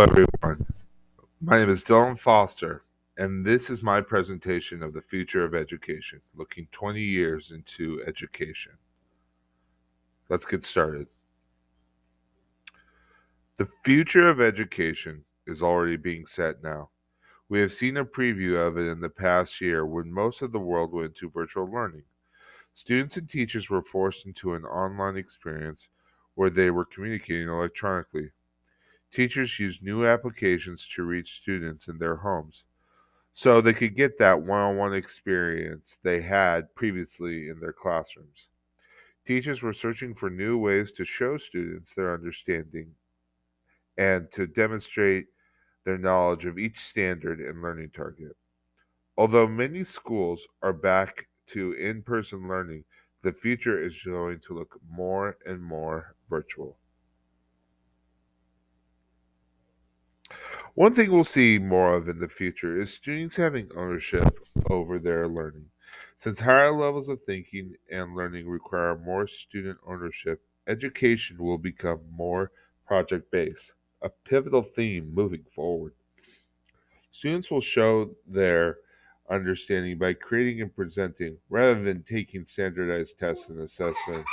everyone. My name is Dylan Foster, and this is my presentation of the future of education, looking 20 years into education. Let's get started. The future of education is already being set now. We have seen a preview of it in the past year when most of the world went to virtual learning. Students and teachers were forced into an online experience where they were communicating electronically. Teachers used new applications to reach students in their homes, so they could get that one on one experience they had previously in their classrooms. Teachers were searching for new ways to show students their understanding and to demonstrate their knowledge of each standard and learning target. Although many schools are back to in person learning, the future is going to look more and more virtual. One thing we'll see more of in the future is students having ownership over their learning. Since higher levels of thinking and learning require more student ownership, education will become more project based, a pivotal theme moving forward. Students will show their understanding by creating and presenting rather than taking standardized tests and assessments.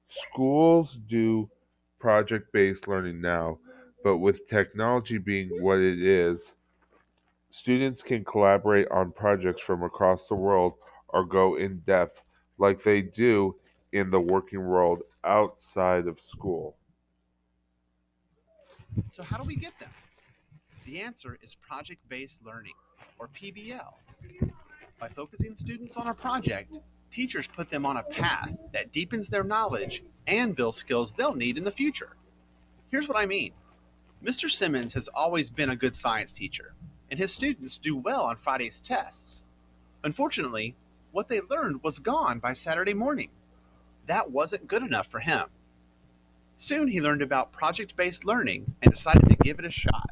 Schools do project based learning now, but with technology being what it is, students can collaborate on projects from across the world or go in depth like they do in the working world outside of school. So, how do we get them? The answer is project based learning, or PBL. By focusing students on a project, teachers put them on a path that deepens their knowledge and builds skills they'll need in the future. Here's what I mean. Mr. Simmons has always been a good science teacher, and his students do well on Friday's tests. Unfortunately, what they learned was gone by Saturday morning. That wasn't good enough for him. Soon he learned about project based learning and decided to give it a shot.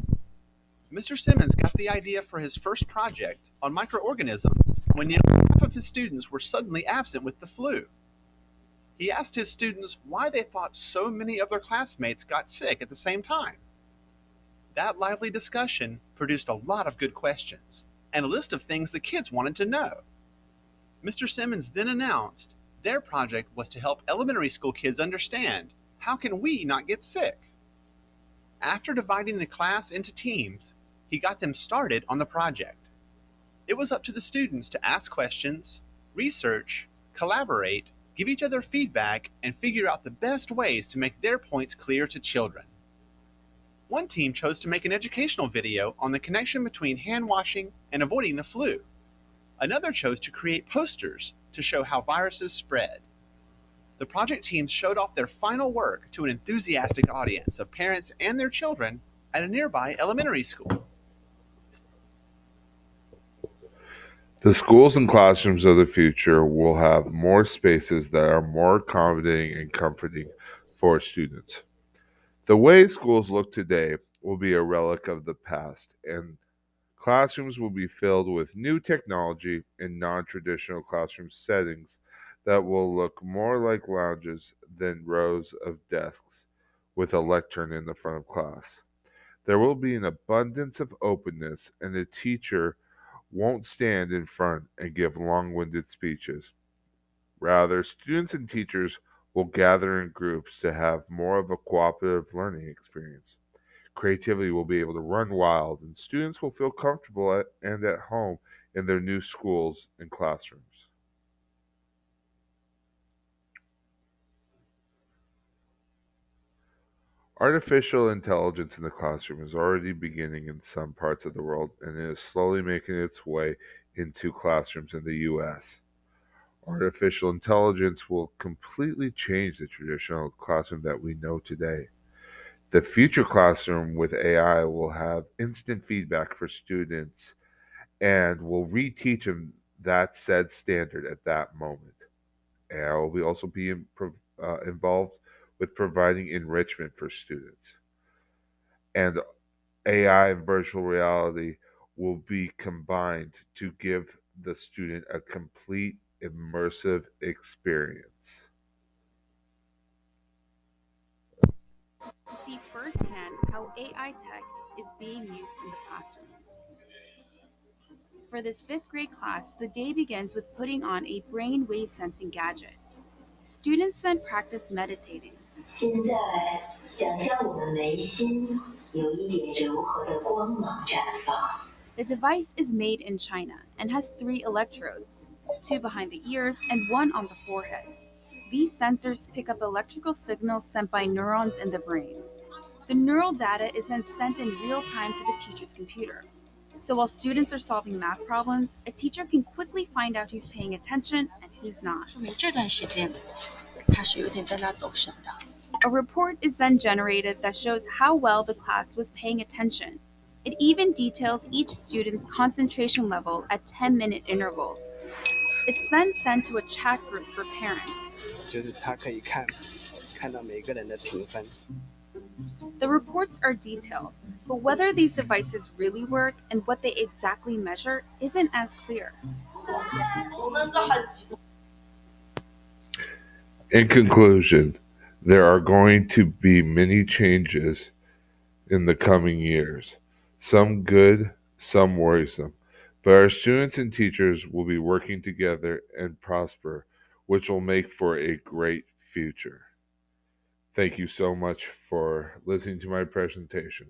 Mr. Simmons got the idea for his first project on microorganisms when nearly half of his students were suddenly absent with the flu. He asked his students why they thought so many of their classmates got sick at the same time. That lively discussion produced a lot of good questions and a list of things the kids wanted to know. Mr. Simmons then announced their project was to help elementary school kids understand how can we not get sick. After dividing the class into teams, he got them started on the project. It was up to the students to ask questions, research, collaborate, give each other feedback, and figure out the best ways to make their points clear to children. One team chose to make an educational video on the connection between hand washing and avoiding the flu. Another chose to create posters to show how viruses spread. The project teams showed off their final work to an enthusiastic audience of parents and their children at a nearby elementary school. The schools and classrooms of the future will have more spaces that are more accommodating and comforting for students. The way schools look today will be a relic of the past, and classrooms will be filled with new technology and non traditional classroom settings that will look more like lounges than rows of desks with a lectern in the front of class. There will be an abundance of openness, and the teacher won't stand in front and give long winded speeches. Rather, students and teachers will gather in groups to have more of a cooperative learning experience. Creativity will be able to run wild, and students will feel comfortable and at home in their new schools and classrooms. Artificial intelligence in the classroom is already beginning in some parts of the world and is slowly making its way into classrooms in the US. Artificial intelligence will completely change the traditional classroom that we know today. The future classroom with AI will have instant feedback for students and will reteach them that said standard at that moment. AI will also be involved with providing enrichment for students. And AI and virtual reality will be combined to give the student a complete immersive experience. see firsthand how AI tech is being used in the classroom. For this fifth grade class, the day begins with putting on a brain wave sensing gadget. Students then practice meditating. 现在，想象我们眉心有一点柔和的光芒绽放。The device is made in China and has 3 electrodes, 2 behind the ears and 1 on the forehead. These sensors pick up electrical signals sent by neurons in the brain. The neural data is then sent in real time to the teacher's computer. So while students are solving math problems, a teacher can quickly find out who's paying attention and who's not. 说明这段时间他是有点在那走神的。A report is then generated that shows how well the class was paying attention. It even details each student's concentration level at 10-minute intervals. It's then sent to a chat group for parents. 就是他可以看到每个人的评分。The reports are detailed, but whether these devices really work and what they exactly measure isn't as clear. In conclusion, there are going to be many changes in the coming years, some good, some worrisome. But our students and teachers will be working together and prosper, which will make for a great future. Thank you so much for listening to my presentation.